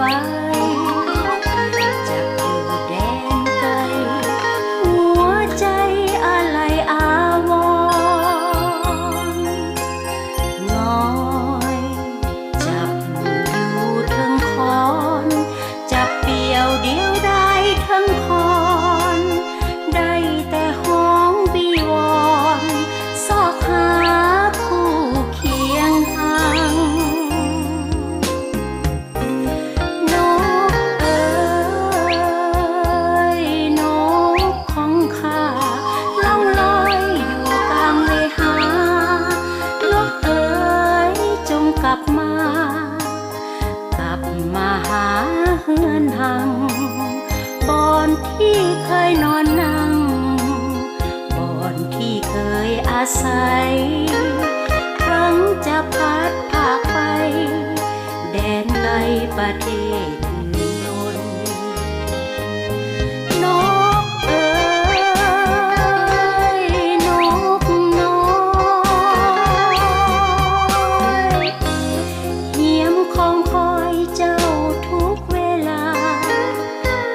จากอยู่แดนไกลหัวใจอะไรอาวรณ์น้อยจับอยู่ถึงคอนจับเปียวเดียวได้ทั้งคอนได้แต่ห้องบีวอนซอกหาคู่เคียงห่างนกเอ๋ยนกของข้าล่องลอยอยู่กลางเวหานกเอ๋ยจงกลับมาหาเฮือนหังบอนที่เคยนอนนั่งบอนที่เคยอาศัยครั้งจะพัดพาไปแดนไกลประเทศอื่นนกเอ๋ยนกน้อยเหี่ยมของคอยเจ้าทุกเวลา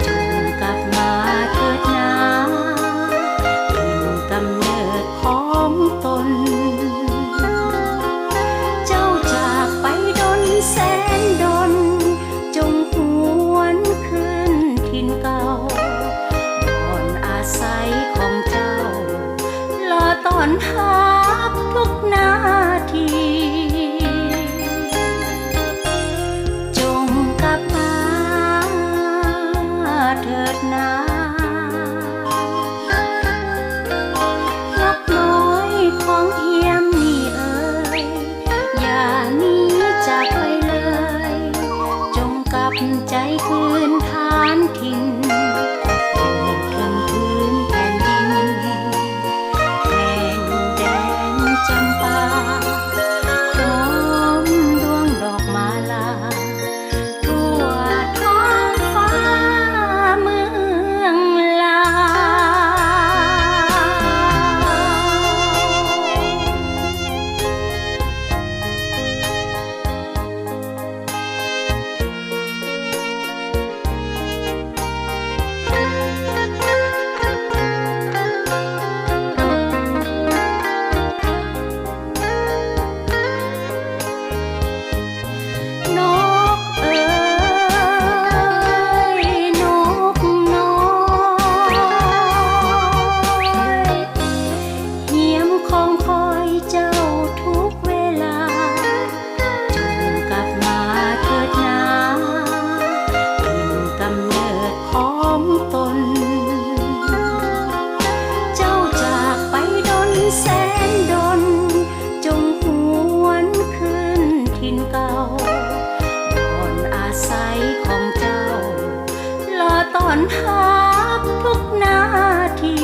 จงกลับมาเถิดนาถิ่นกำเนิดของตนเจ้าจากไปดนแสนดนจงหวนคืนถิ่นเก่าบ่อนอาศัยของเจ้ารอต้อนรับทุกนาทีจงกลับมาเถิดนานกน้อยของเฮียมนี่เอ๋ยอย่าหนีจากไปเลยจงกลับใจคืนฐานถิ่นอยู่ถึงพื้นแผ่นดินแห่งแดนจำปาพร้อมดวงดอกมาลาทั่วท้องฟ้าเมืองลาวนกเอ๋ยนกน้อยเหี่ยมของคอยเจ้าทุกเวลาจงกลับมาเถิดนาถิ่นกำเนิดของตนเจ้าจากไปดนแสนดนจงหวนคืนถิ่นเก่าบ่อนอาศัยของเจ้ารอต้อนรับทุกนาที